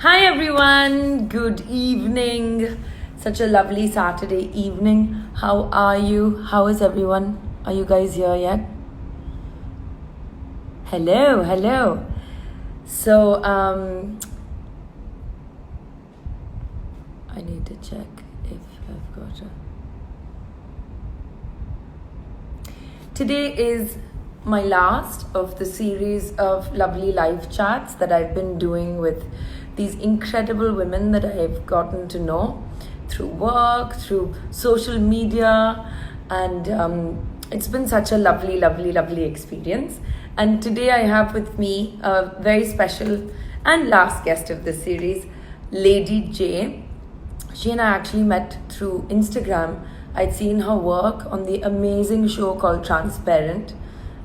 Hi everyone, good evening. Such a lovely Saturday evening. How are you? How is everyone? Are you guys here yet? Hello, hello. So, I need to check if I've got a. Today is my last of the series of lovely live chats that I've been doing with these incredible women that I've gotten to know through work, through social media, and it's been such a lovely, lovely, lovely experience. And today I have with me a very special and last guest of this series, Lady J. She and I actually met through Instagram. I'd seen her work on the amazing show called Transparent,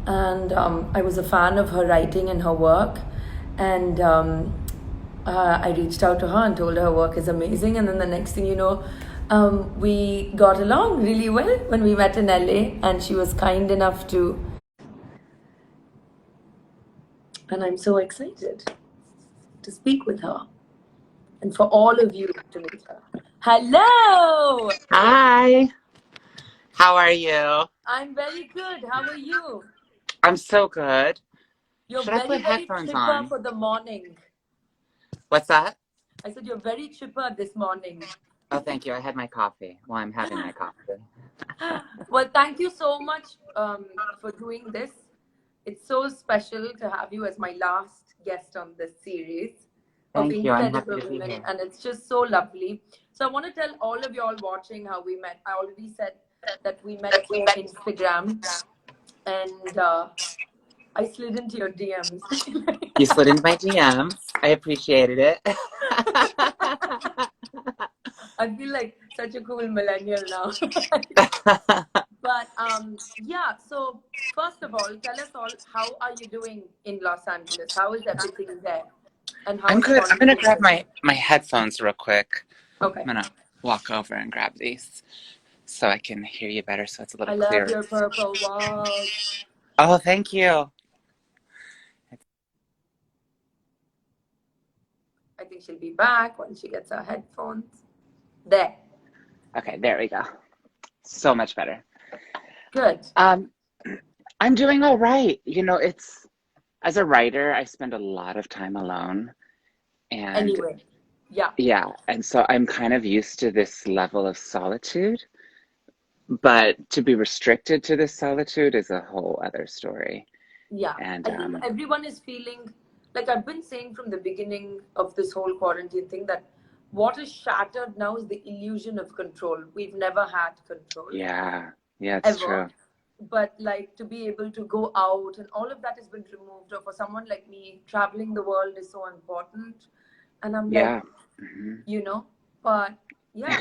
and I was a fan of her writing and her work. And I reached out to her and told her work is amazing. And then the next thing you know, we got along really well when we met in LA, and she was kind enough to. And I'm so excited to speak with her and for all of you to meet her. Hello! Hi. How are you? I'm very good. How are you? I'm so good. You're Should I very, put very headphones chipper on? for the morning. What's that? I said you're very chipper this morning. Oh, thank you. I had my coffee. Well, I'm having my coffee. Well, thank you so much for doing this. It's so special to have you as my last guest on this series of Thank you. I'm happy incredible to be women, here. and it's just so lovely. So I want to tell all of y'all watching how we met. I already said that we met through Instagram, and I slid into your DMs. You slid into my DMs. I appreciated it. I feel like such a cool millennial now. But yeah, so first of all, tell us all, how are you doing in Los Angeles? How is everything there? And how I'm is good. I'm gonna grab quarantine? my headphones real quick. Okay. I'm gonna walk over and grab these so I can hear you better, so it's a I little love clearer. your purple walls. Oh, thank you. I think she'll be back when she gets her headphones. There. Okay, there we go. So much better. Good. I'm doing all right. As a writer, I spend a lot of time alone. And Anyway, yeah. yeah, and so I'm kind of used to this level of solitude, but to be restricted to this solitude is a whole other story. Yeah. And I think everyone is feeling, like I've been saying from the beginning of this whole quarantine thing, that what is shattered now is the illusion of control. We've never had control. yeah, it's Ever. true. But like to be able to go out and all of that has been removed. Or for someone like me, traveling the world is so important. And I'm like, Yeah. Mhm. but yeah,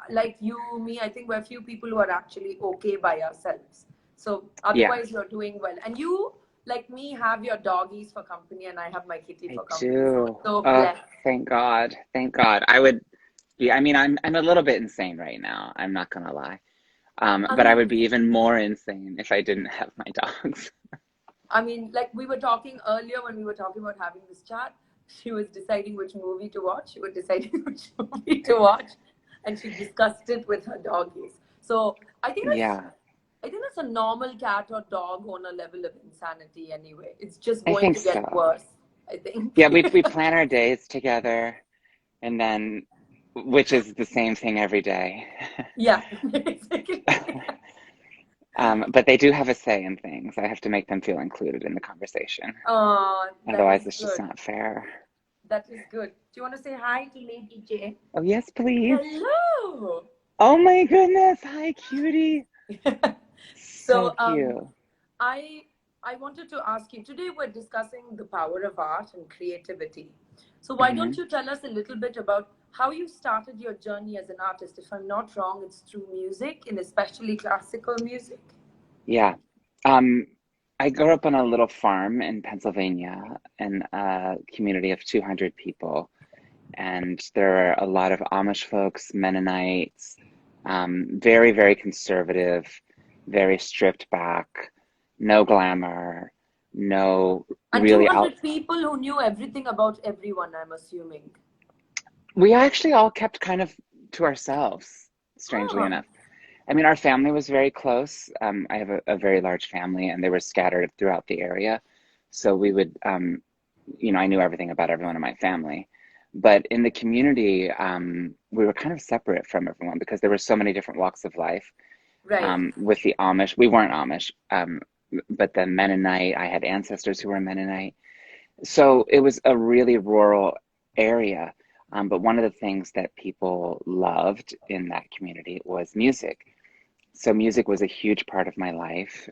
like you, me, I think we're a few people who are actually okay by ourselves. So Yeah, otherwise you're doing well. And you, like me, have your doggies for company, and I have my kitty I for company. So do. we're so Oh, blessed. thank God. Thank God. I'm a little bit insane right now. I'm not gonna lie. I But I mean, would be even more insane if I didn't have my dogs. like we were talking earlier when we were talking about having this chat, she was deciding which movie to watch. She was deciding which movie to watch, and she discussed it with her doggies. So Yeah, I think that's a normal cat or dog owner level of insanity anyway. It's just I going think to get so. worse, I think. Yeah, we plan our days together, and then, which is the same thing every day. Yeah, basically. But they do have a say in things. I have to make them feel included in the conversation. Oh, that Otherwise, is it's just good. not fair. That is good. Do you want to say hi to Lady J? Oh, yes, please. Hello. Oh my goodness. Hi, cutie. So So cute. I I wanted to ask you, today we're discussing the power of art and creativity. So why don't Hmm. you tell us a little bit about how you started your journey as an artist? If I'm not wrong, it's through music, and especially classical music. Yeah. Um, I grew up on a little farm in Pennsylvania in a community of 200 people. And there are a lot of Amish folks, Mennonites, very, very conservative, very stripped back, no glamour, no And really out. 200 people who knew everything about everyone, I'm assuming. We actually all kept kind of to ourselves, strangely Ah, enough. I mean, our family was very close. I have a very large family, and they were scattered throughout the area. So we would, I knew everything about everyone in my family. But in the community, we were kind of separate from everyone because there were so many different walks of life. right. With the Amish, we weren't Amish, but the Mennonite, I had ancestors who were Mennonite. So it was a really rural area. But one of the things that people loved in that community was music. So music was a huge part of my life.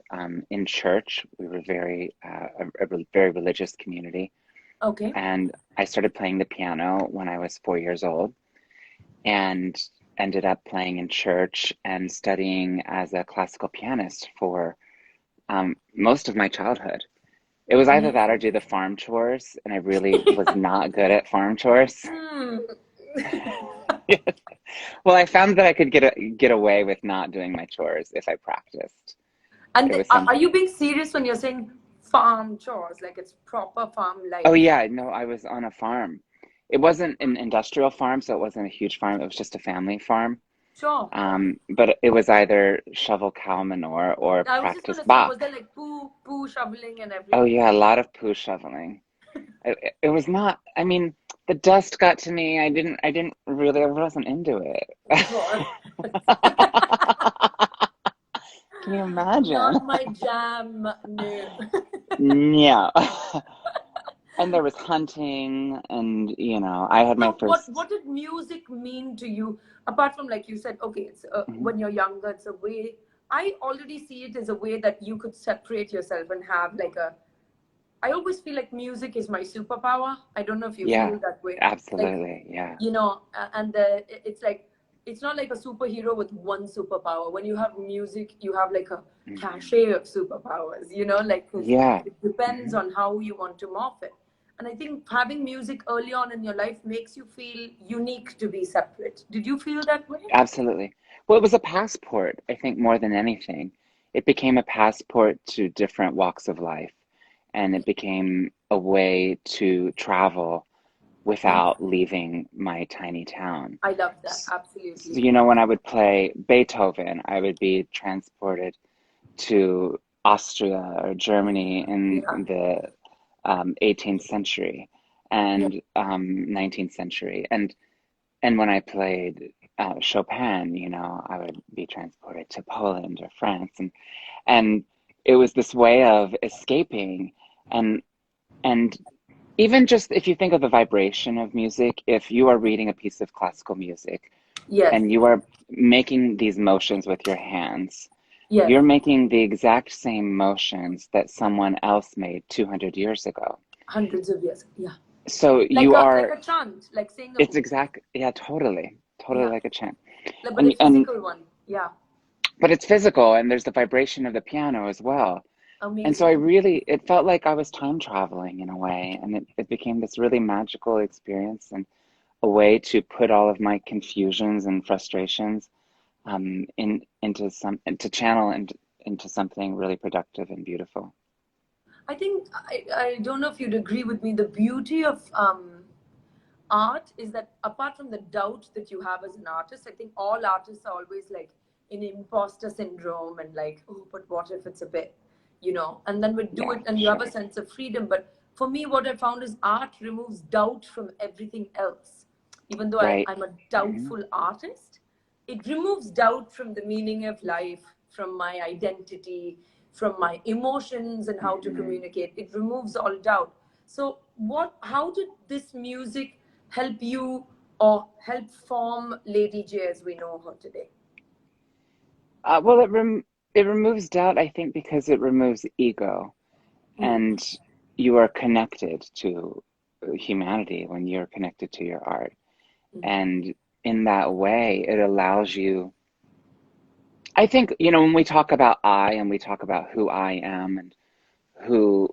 In church, we were a very religious community, Okay. and I started playing the piano when I was 4 years old, and ended up playing in church and studying as a classical pianist for most of my childhood. It was either that or Amazing. do the farm chores, and I really was not good at farm chores. Hmm. Well, I found that I could get away with not doing my chores if I practiced. And It was are some. you being serious when you're saying farm chores, like it's proper farm Oh life? yeah, no, I was on a farm. It wasn't an industrial farm, so it wasn't a huge farm. It was just a family farm. Sure. But it was either shovel cow manure or I was just practice gonna say, was there bach. like poo shoveling and Oh everything? yeah, a lot of poo shoveling. It was not, I mean, the dust got to me. I wasn't into it. Sure. Can you imagine? Not my jam, no. Yeah. And there was hunting, and I had my So first. what did music mean to you? Apart from, like you said, okay, it's Mhm. when you're younger, it's a way. I already see it as a way that you could separate yourself and have like a. I always feel like music is my superpower. I don't know if you Yeah, feel that way. Like, absolutely. Yeah. and it's like it's not like a superhero with one superpower. When you have music, you have like a Hmm. cachet of superpowers. Like 'cause Yeah. it depends Hmm. on how you want to morph it. And I think having music early on in your life makes you feel unique to be separate. Did you feel that way? Absolutely. Well, it was a passport, I think, more than anything. It became a passport to different walks of life, and it became a way to travel Yeah, without leaving my tiny town. I love that. S- So, Absolutely. when I would play Beethoven, I would be transported to Austria or Germany in Yeah, the 18th century yeah, and 19th century. And when I played Chopin, I would be transported to Poland or France, and it was this way of escaping, and and even just if you think of the vibration of music, if you are reading a piece of classical music yes, and you are making these motions with your hands, yes. you're making the exact same motions that someone else made 200 years ago. Hundreds of years. Yeah, So like you a are, chant, like saying a. it's exact, yeah, totally, totally Yeah, like a chant. but a And physical one. Yeah, but it's physical, and there's the vibration of the piano as well. And so amazing. it felt like I was time traveling in a way, and it became this really magical experience and a way to put all of my confusions and frustrations to channel into something really productive and beautiful. I think I don't know if you'd agree with me. The beauty of art is that apart from the doubt that you have as an artist, I think all artists are always like in imposter syndrome and like, oh, but what if it's a bit, and then we do Yeah, it and you have a sure. sense of freedom. But for me, what I found is art removes doubt from everything else. Even though Right. I'm a Hmm. doubtful artist, it removes doubt from the meaning of life, from my identity, from my emotions and how to Hmm. communicate. It removes all doubt. So, how did this music help you or help form Lady J as we know her today? Well, it removes doubt, I think, because it removes ego, Mm. and you are connected to humanity when you're connected to your art. And in that way, it allows you. I think, when we talk about I and we talk about who I am and who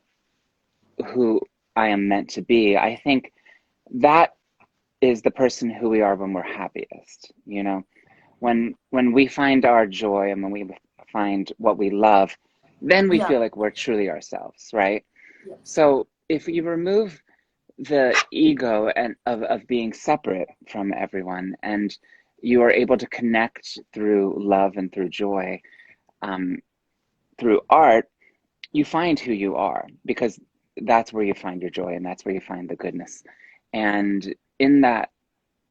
who I am meant to be, I think that is the person who we are when we're happiest. When we find our joy and when we find what we love, then we Yeah, feel like we're truly ourselves, right? yes. So if you remove the ego and of being separate from everyone, and you are able to connect through love and through joy, um, through art. You find who you are, because that's where you find your joy and that's where you find the goodness. And in that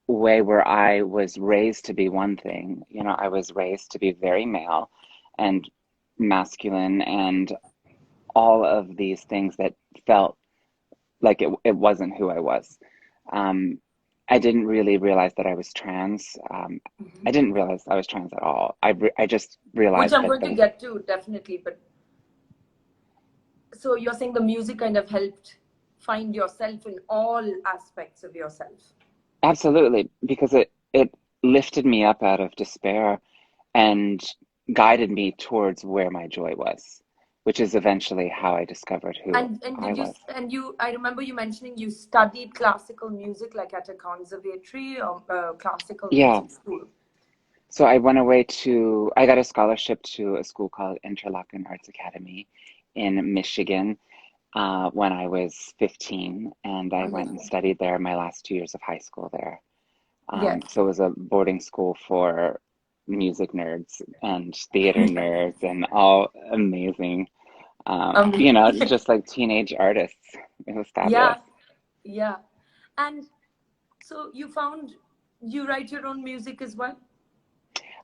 way, where I was raised to be one thing, you know, I was raised to be very male and masculine and all of these things that felt like it wasn't who I was. Um, I didn't really realize that I was trans. I didn't realize I was trans at all. I just Which realized I'm that going to get to, definitely. But so you're saying the music kind of helped find yourself in all aspects of yourself. absolutely, because it lifted me up out of despair and guided me towards where my joy was, which is eventually how I discovered who And I did you was. and you? I remember you mentioning you studied classical music, like at a conservatory or classical Yeah. music school. So I got a scholarship to a school called Interlochen Arts Academy in Michigan when I was 15, and I went and Wonderful. studied there my last 2 years of high school there. Yes. So it was a boarding school for music nerds and theater nerds and all amazing, you know, just like teenage artists. It was Yeah, fabulous. yeah. And so you found you write your own music as well?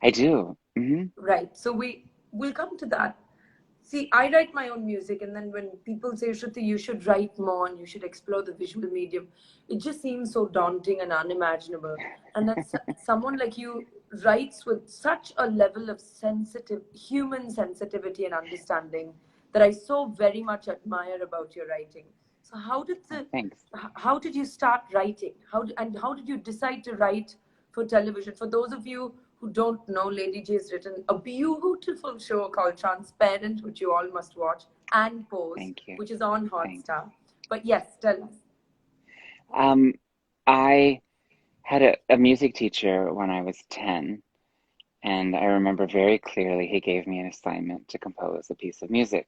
I do. Right. So we'll come to that. See, I write my own music, and then when people say, Shruti, you should write more and you should explore the visual medium, it just seems so daunting and unimaginable. And that someone like you writes with such a level of human sensitivity and understanding that I so very much admire about your writing. So Oh, thanks. how did you start writing? And how did you decide to write for television? For those of you who don't know, Lady J has written a beautiful show called Transparent, which you all must watch, and Pose, Thank you. which is on Thanks. Hotstar. But yes, tell us. Um, I had a music teacher when I was 10, and I remember very clearly he gave me an assignment to compose a piece of music.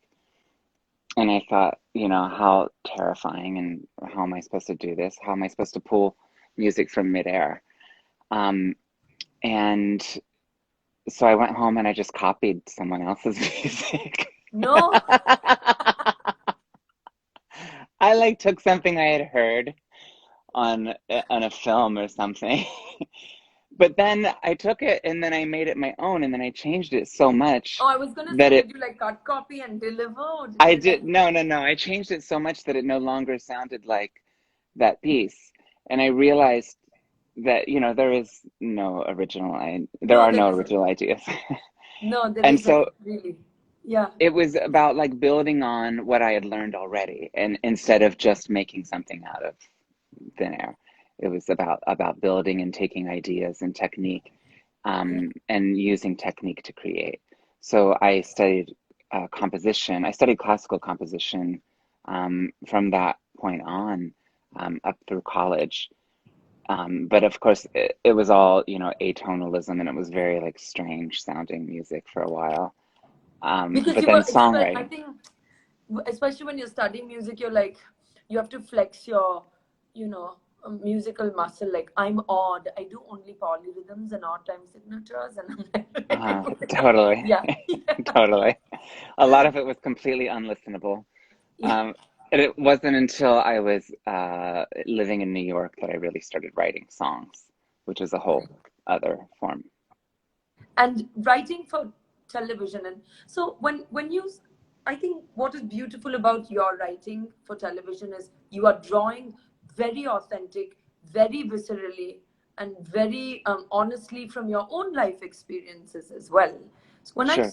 And I thought, you know, how terrifying, and how am I supposed to do this? How am I supposed to pull music from midair? Um, and so I went home and I just copied someone else's music. No. I like took something I had heard on a film or something. But then I took it and then I made it my own, and then I changed it so much Oh, I was going to that say, it did you like cut copy and deliver? Or did I you did like. no. I changed it so much that it no longer sounded like that piece. And I realized that, you know, there No, are there no isn't. original ideas. No, there And isn't so really. Yeah. it was about like building on what I had learned already, and instead of just making something out of thin air. It was about building and taking ideas and technique, and using technique to create. So I studied composition. I studied classical composition from that point on, up through college. But of course, it was all, you know, atonalism, and it was very like strange sounding music for a while. Because But you then were, I songwriting. think, especially when you're studying music, you're like, you have to flex your, musical muscle. Like, I'm odd. I do only polyrhythms and odd time signatures. And I'm like, Totally, yeah. totally. A lot of it was completely unlistenable. Yeah. Um, and it wasn't until I was living in New York that I really started writing songs, which is a whole other form. And writing for television. And so when you, I think what is beautiful about your writing for television is you are drawing very authentic, very viscerally, and very honestly from your own life experiences as well. So Sure.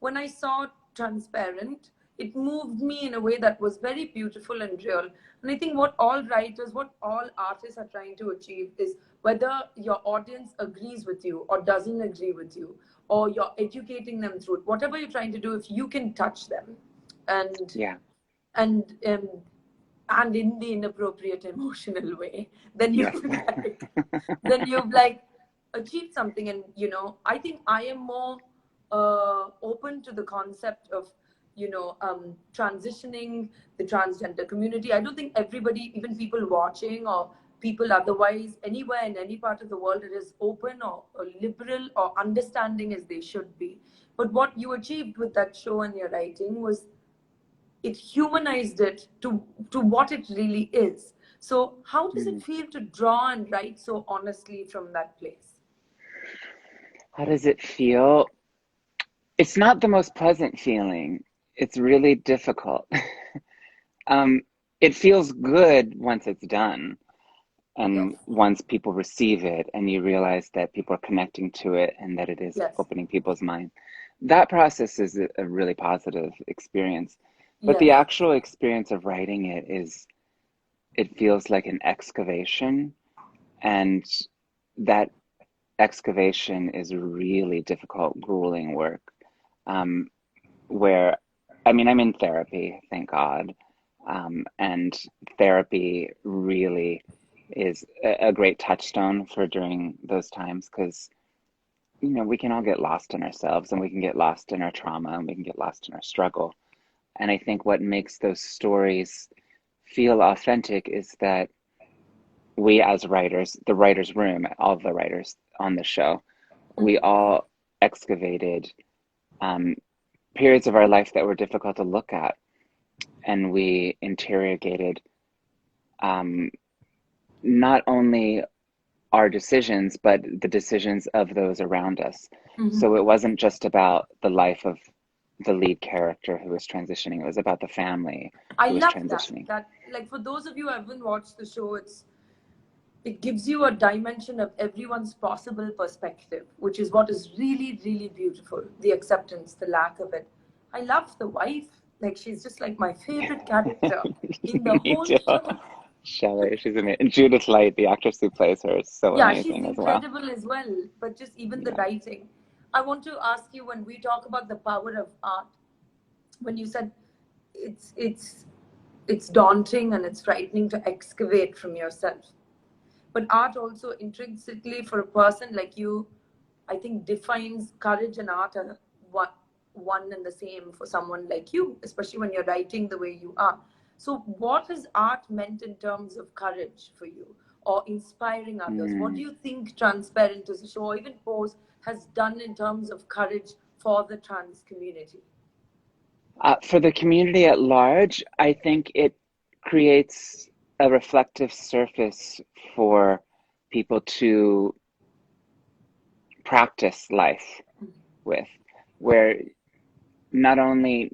when I saw Transparent, it moved me in a way that was very beautiful and real. And I think what all writers, what all artists are trying to achieve is whether your audience agrees with you or doesn't agree with you, or you're educating them through it, whatever you're trying to do, if you can touch them and Yeah. and um, and in the inappropriate emotional way, then Yes. you've like achieved something. And I think I am more open to the concept of transitioning the transgender community. I don't think everybody, even people watching or people otherwise, anywhere in any part of the world, it is open or liberal or understanding as they should be. But what you achieved with that show and your writing was it humanized it to what it really is. So how does it feel to draw and write so honestly from that place? How does it feel? It's not the most pleasant feeling. It's really difficult. It feels good once it's done and Yes. once people receive it and you realize that people are connecting to it and that it is Yes. opening people's mind. That process is a really positive experience. But the Yes. actual experience of writing it feels like an excavation, and that excavation is really difficult, grueling work. Where, I mean, I'm in therapy, thank God. And therapy really is a great touchstone for during those times because, we can all get lost in ourselves and we can get lost in our trauma and we can get lost in our struggle. And I think what makes those stories feel authentic is that we as writers, the writers' room, all the writers on the show, we all excavated periods of our life that were difficult to look at, and we interrogated not only our decisions, but the decisions of those around us. So it wasn't just about the life of the lead character who was transitioning. It was about the family I who was love that. transitioning. That, like, for those of you who haven't watched the show, it gives you a dimension of everyone's possible perspective, which is what is really, really beautiful. The acceptance, the lack of it. I love the wife. Like, she's just like my favorite character in the Me whole too. show. Shelley, she's amazing. And Judith Light, the actress who plays her, is so Yeah, she's amazing as well. incredible as well. But just even the Yeah. writing. I want to ask you, when we talk about the power of art, when you said it's it's it's daunting and it's frightening to excavate from yourself, but art also intrinsically for a person like you, I think defines courage and art are one and the same for someone like you, especially when you're writing the way you are. So what has art meant in terms of courage for you, or inspiring others? What do you think Transparent as a show, or even Pose, has done in terms of courage for the trans community? For the community at large, I think it creates a reflective surface for people to practice life with, where not only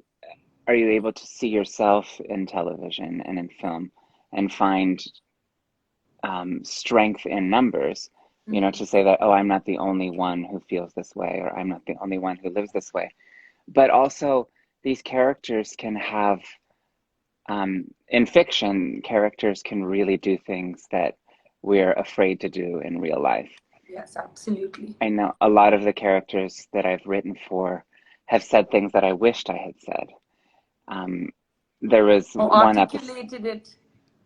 are you able to see yourself in television and in film and find strength in numbers, to say that, oh, I'm not the only one who feels this way, or I'm not the only one who lives this way, but also these characters can have, in fiction, characters can really do things that we're afraid to do in real life. Yes, absolutely. I know a lot of the characters that I've written for have said things that I wished I had said. There was Or one episode. articulated it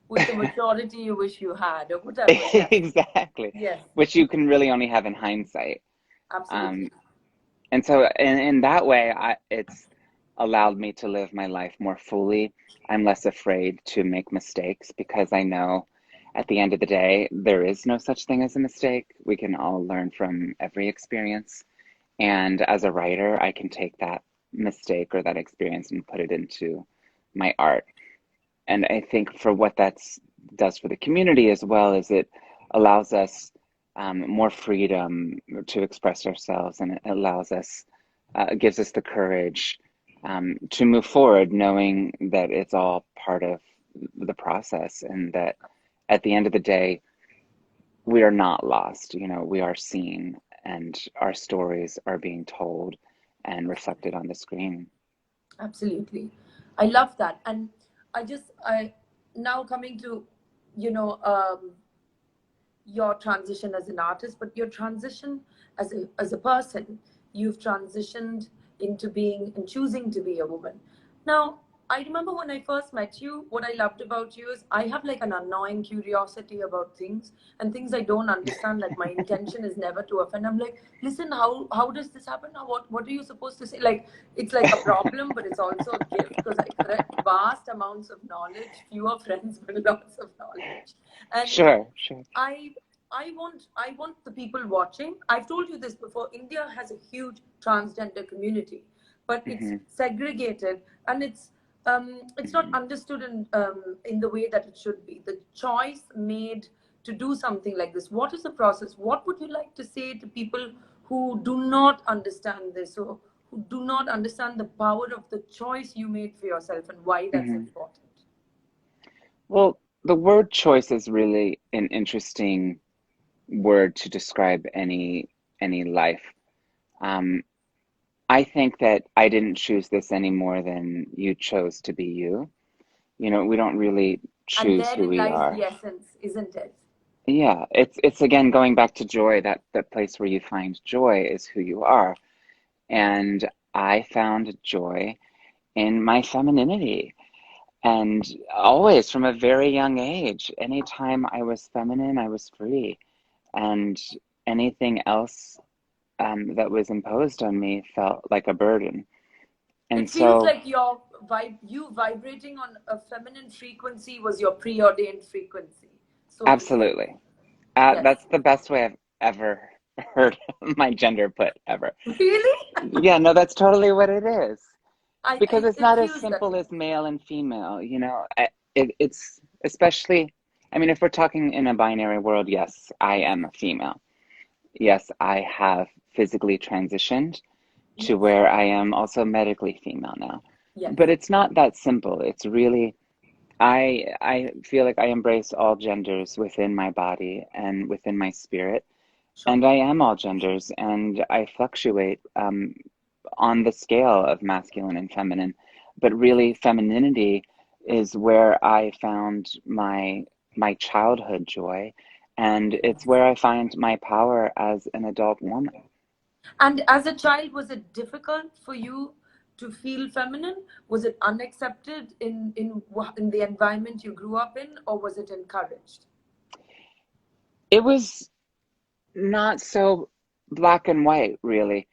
with the maturity you wish you had, or whatever. Yes. Exactly. Yes. Which you can really only have in hindsight. Absolutely. And so in that way, it's allowed me to live my life more fully. I'm less afraid to make mistakes because I know at the end of the day, there is no such thing as a mistake. We can all learn from every experience. And as a writer, I can take that mistake or that experience and put it into my art. And I think for what that does for the community as well is it allows us more freedom to express ourselves, and it allows us, gives us the courage to move forward, knowing that it's all part of the process, and that at the end of the day, we are not lost. We are seen, and our stories are being told and reflected on the screen. Absolutely. I love that. And I now coming to, you know, your transition as an artist, but your transition as a person, you've transitioned into being and choosing to be a woman. Now, I remember when I first met you, what I loved about you is I have like an annoying curiosity about things and things I don't understand. Like my intention is never to offend. I'm like, listen, how does this happen? What are you supposed to say? Like it's like a problem, but it's also a gift because I collect vast amounts of knowledge, fewer friends, but lots of knowledge. And Sure, sure. I want the people watching. I've told you this before. India has a huge transgender community, but it's Hmm. segregated and it's not Hmm. understood in the way that it should be. The choice made to do something like this. What is the process? What would you like to say to people who do not understand this or who do not understand the power of the choice you made for yourself and why that's Hmm. important? Well, the word choice is really an interesting word to describe any life. Um, I think that I didn't choose this any more than you chose to be you. You know, we don't really And choose who therein we lies are. the essence, isn't it? Yeah, it's again going back to joy, that place where you find joy is who you are. And I found joy in my femininity. And always from a very young age, anytime I was feminine, I was free. And anything else that was imposed on me felt like a burden. And It feels so, like you vibrating on a feminine frequency was your preordained frequency, so to say. absolutely. Yes. That's the best way I've ever heard my gender put ever. Really? Yeah, no, that's totally what it is. Because it's It not as feels that simple way. as male and female, you know. It's especially, I mean, if we're talking in a binary world, yes, I am a female. Yes, I have physically transitioned to Yes. where I am also medically female now. Yes. But it's not that simple. It's really, I feel like I embrace all genders within my body and within my spirit. Sure. And I am all genders, and I fluctuate on the scale of masculine and feminine. But really, femininity is where I found my childhood joy, and it's where I find my power as an adult woman. And as a child, was it difficult for you to feel feminine? Was it unaccepted in the environment you grew up in, or was it encouraged? It was not so black and white, really.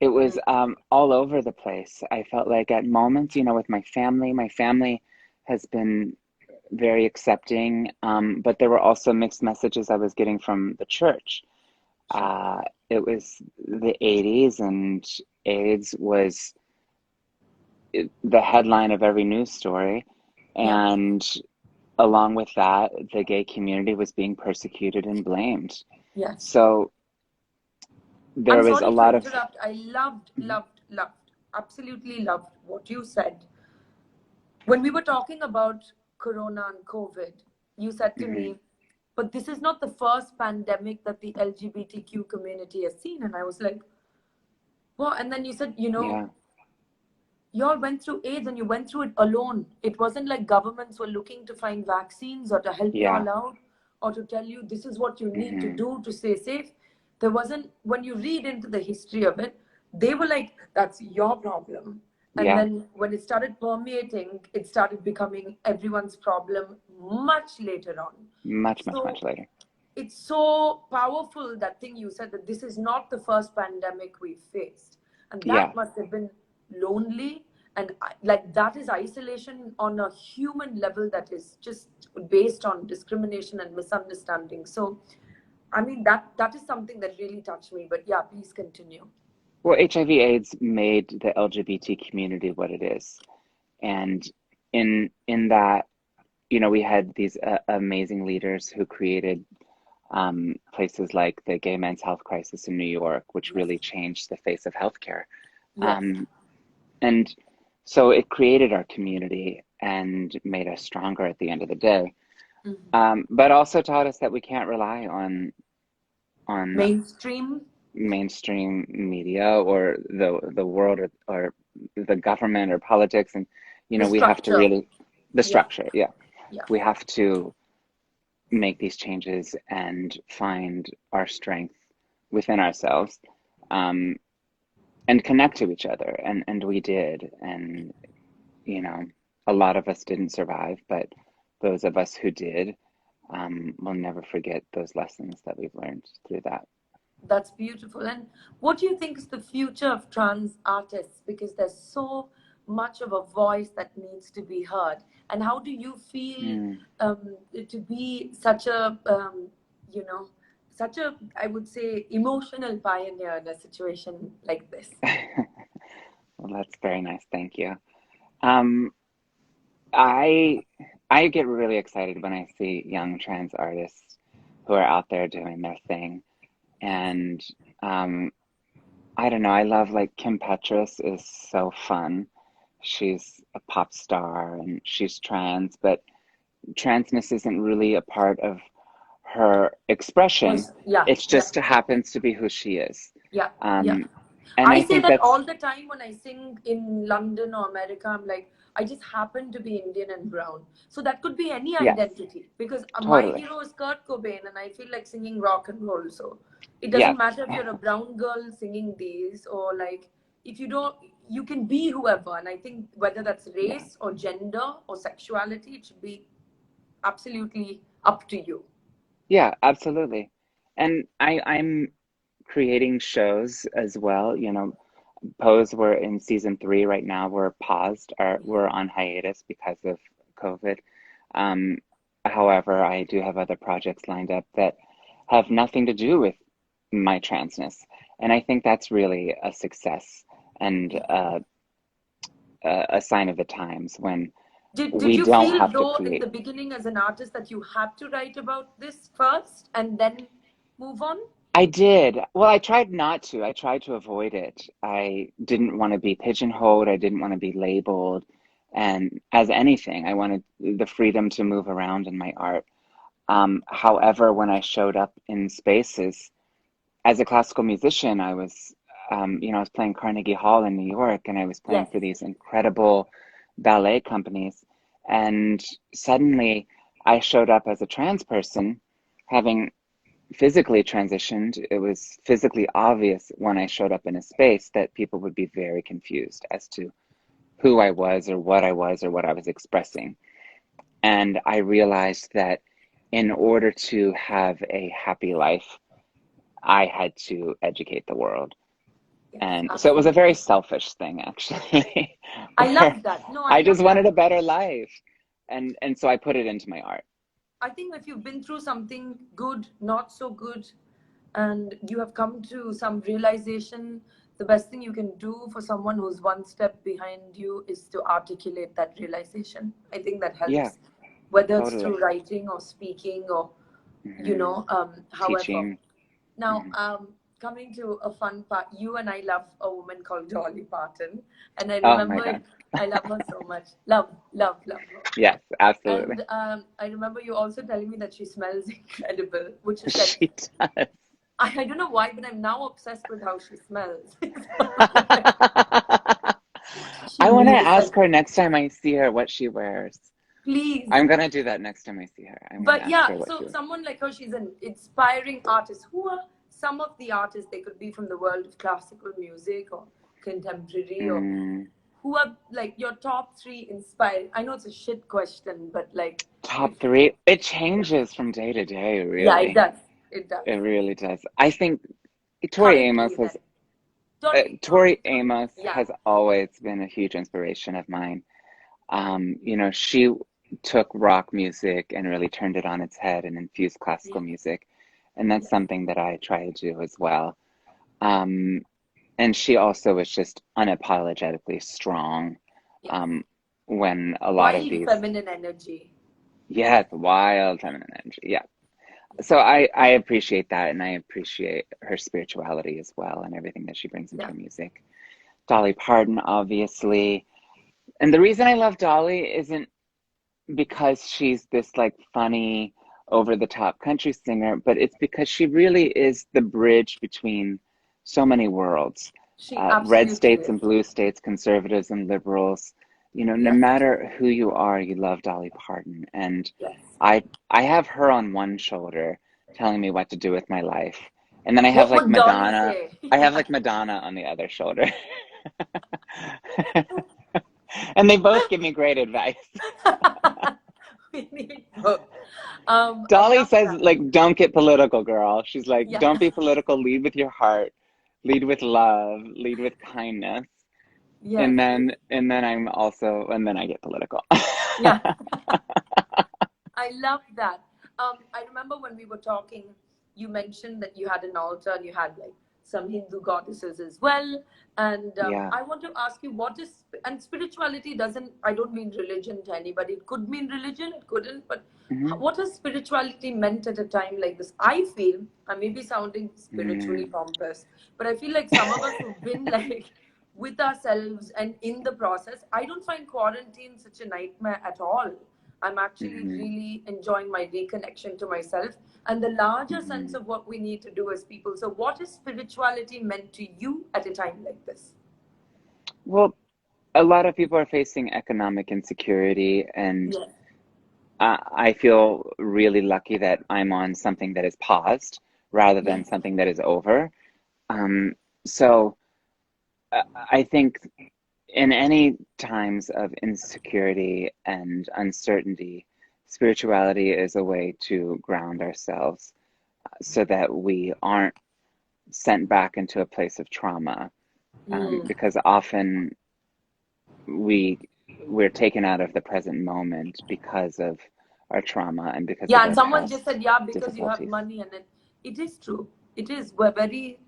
It was Mm. all over the place. I felt like at moments, you know, with my family has been very accepting, but there were also mixed messages I was getting from the church. Sure. Uh, it was the 80s, and AIDS was the headline of every news story. Yeah. And along with that, the gay community was being persecuted and blamed. Yes. So there I'm was a sorry to lot of, interrupt. I loved, absolutely loved what you said. When we were talking about Corona and COVID, you said to mhm, me, but this is not the first pandemic that the LGBTQ community has seen. And I was like, well, and then you said, yeah, you all went through AIDS and you went through it alone. It wasn't like governments were looking to find vaccines or to help you yeah, all out or to tell you this is what you need to hmm, do to stay safe. There wasn't, when you read into the history of it, they were like, that's your problem. And yeah, then when it started permeating, it started becoming everyone's problem much later on. much, much, much So later. it's so powerful, that thing you said, that this is not the first pandemic we faced, and Yeah, that must have been lonely. And like that is isolation on a human level, that is just based on discrimination and misunderstanding. So I mean, that is something that really touched me. But yeah, please continue. well, HIV/AIDS made the LGBT community what it is, and in that, you know, we had these amazing leaders who created places like the Gay Men's Health Crisis in New York, which Yes. really changed the face of healthcare. Yes. Um, and so it created our community and made us stronger at the end of the day. Mhm. But also taught us that we can't rely on Mainstream. mainstream media or the world, or the government or politics, and you The know, we have to structure. really, the Yeah. structure, yeah, Yeah. we have to make these changes and find our strength within ourselves, um, and connect to each other, and we did, and you know, a lot of us didn't survive, but those of us who did will never forget those lessons that we've learned through that. That's beautiful. And what do you think is the future of trans artists? Because there's so much of a voice that needs to be heard. And how do you feel to be such a, you know, such a, I would say, emotional pioneer in a situation like this? Well, that's very nice. Thank you. Um, I I get really excited when I see young trans artists who are out there doing their thing. And um, I don't know, I love like Kim Petras is so fun. She's a pop star and she's trans, but transness isn't really a part of her expression. Yeah, It's yeah, just happens to be who she is. yeah, yeah. Um, and I I say think that that's, all the time when I sing in London or America. I'm like, I just happen to be Indian and brown. So that could be any yes, identity because my totally. hero is Kurt Cobain and I feel like singing rock and roll. So it doesn't Yes, matter if you're a brown girl singing these or like, if you don't, you can be whoever. And I think whether that's yeah, race or gender or sexuality, it should be absolutely up to you. yeah, absolutely. And I'm creating shows as well. You know, Pose, we're in season 3 right now. We're paused, or we're on hiatus because of COVID. Um, However, I do have other projects lined up that have nothing to do with my transness, and I think that's really a success and a sign of the times when Did we you don't feel have to though in the create. beginning as an artist that you had to write about this first and then move on? I did. Well, I tried not to. I tried to avoid it. I didn't want to be pigeonholed. I didn't want to be labeled. And as anything, I wanted the freedom to move around in my art. However, when I showed up in spaces as a classical musician, I was playing Carnegie Hall in New York, and I was playing Yes. for these incredible ballet companies. And suddenly I showed up as a trans person, having physically transitioned. It was physically obvious when I showed up in a space that people would be very confused as to who I was or what I was or what I was expressing. And I realized that in order to have a happy life, I had to educate the world. Yes, And so it was a very absolutely. selfish thing, actually, I where love that. No, I I love just that. wanted a better life. And so I put it into my art. I think if you've been through something good, not so good, and you have come to some realization, the best thing you can do for someone who's one step behind you is to articulate that realization. I think that Yeah, helps, whether it's totally. through writing or speaking or, Hmm. however. Teaching. Now, Hmm. coming to a fun part, you and I love a woman called Dolly Parton, and I Oh my remember God. I love her so much. Love, love, love her. Yes, absolutely. And I remember you also telling me that she smells incredible, which is like, She does. I don't know why, but I'm now obsessed with how she smells. She I want to needs, ask her next time I see her what she wears. please. I'm gonna do that next time I see her. I'm gonna But ask her yeah, what so she wears. someone like her, she's an inspiring artist. Who are some of the artists? They could be from the world of classical music or contemporary, or Mm, who are like your top 3 inspired? I know it's a shit question, but like, top if three. It changes from day to day, yeah, it really. does. It does. It really does. I think Tori Amos Currently, has then. Sorry, Tori Amos yeah. has always been a huge inspiration of mine. She took rock music and really turned it on its head and infused classical Yes, music, and that's yes, something that I try to do as well. Um, and she also was just unapologetically strong. yes. Um, when a lot of Wild these, feminine energy. yes, wild feminine energy, yeah. So I appreciate that, and I appreciate her spirituality as well, and everything that she brings into Yeah. her music. Dolly Parton, obviously, and the reason I love Dolly isn't because she's this like funny, over the top country singer, but it's because she really is the bridge between so many worlds. She Red absolutely states is. and blue states, conservatives and liberals. No Yes, matter who you are, you love Dolly Parton. And yes. I have her on one shoulder telling me what to do with my life. And then What would Dolly say? I have Yeah. like Madonna on the other shoulder. And they both give me great advice. We need both. Dolly says, like, don't get political, girl. She's like, Yeah. don't be political. Lead with your heart. Lead with love. Lead with kindness. Yes. And then I get political. Yeah. I love that. I remember when we were talking, you mentioned that you had an altar and you had like some Hindu goddesses as well. And Yeah. I want to ask you, what is, and spirituality doesn't, I don't mean religion to anybody. It could mean religion, it couldn't, but what has spirituality meant at a time like this? I feel, I may be sounding spiritually pompous, but I feel like some of us who've been like with ourselves and in the process, I don't find quarantine such a nightmare at all. I'm actually really enjoying my reconnection to myself and the larger sense of what we need to do as people. So what is spirituality meant to you at a time like this? Well, a lot of people are facing economic insecurity, and Yes. I feel really lucky that I'm on something that is paused rather than something that is over. So I think in any times of insecurity and uncertainty, spirituality is a way to ground ourselves so that we aren't sent back into a place of trauma. Because often we're taken out of the present moment because of our trauma and because of Yeah, our and someone past just said, yeah, because you have difficulties. money, and it is true. It is. We're very,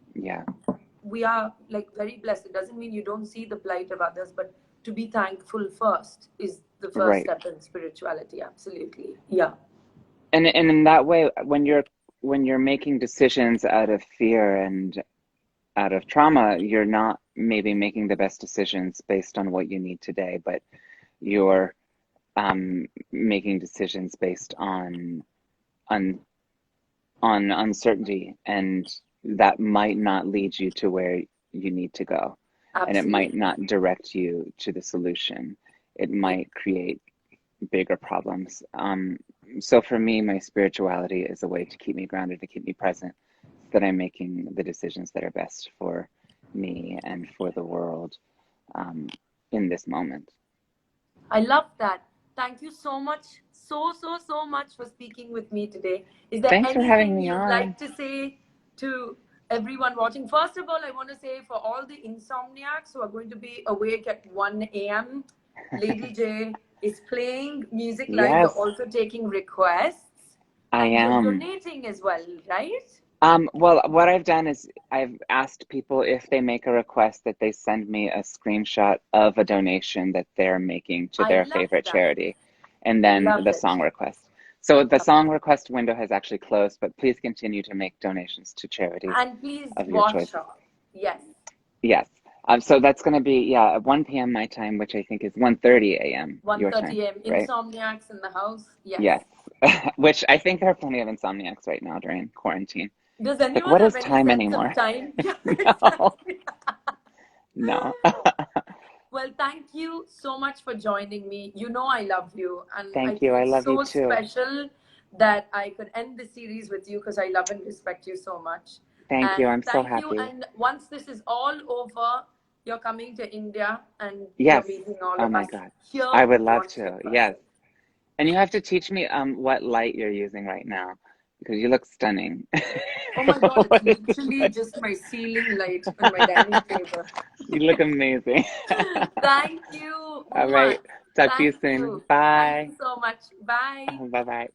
we are like very blessed. It doesn't mean you don't see the plight of others, but to be thankful first is the first step in spirituality. Absolutely. Yeah. And in that way, when you're making decisions out of fear and out of trauma, you're not maybe making the best decisions based on what you need today, but you're making decisions based on uncertainty, and that might not lead you to where you need to go. Absolutely. And it might not direct you to the solution. It might create bigger problems. So for me, my spirituality is a way to keep me grounded, to keep me present, so that I'm making the decisions that are best for me and for the world in this moment. I love that. Thank you so much, so much for speaking with me today. Is there Thanks for having anything me you'd on. like to say to everyone watching? First of all, I want to say for all the insomniacs who are going to be awake at 1 a.m., Lady J is playing music live. You're also taking requests. I and am. You're donating as well, right? Well, what I've done is I've asked people if they make a request that they send me a screenshot of a donation that they're making to their favorite charity, and then the song request. So the song request window has actually closed, but please continue to make donations to charities and please of your choice. Yes. Yes. So that's going to be, at 1 p.m. my time, which I think is 1:30 a.m. your time. 1:30 a.m. Right? Insomniacs in the house. Yes. Yes. Which I think there are plenty of insomniacs right now during quarantine. Does anyone what have is any time sense anymore? of time? No. Well, thank you so much for joining me. You know I love you, and Thank you. I love you too. So special that I could end the series with you because I love and respect you so much. Thank you. I'm so happy. And once this is all over, you're coming to India and yes. you're meeting all oh of my us. God. Here I would love to. Yes. And you have to teach me what light you're using right now, because you look stunning. Oh my God, it's literally just my ceiling light on my dining table. You look amazing. Thank you. All right. Talk to you soon. Bye. Thank you so much. Bye. Bye-bye.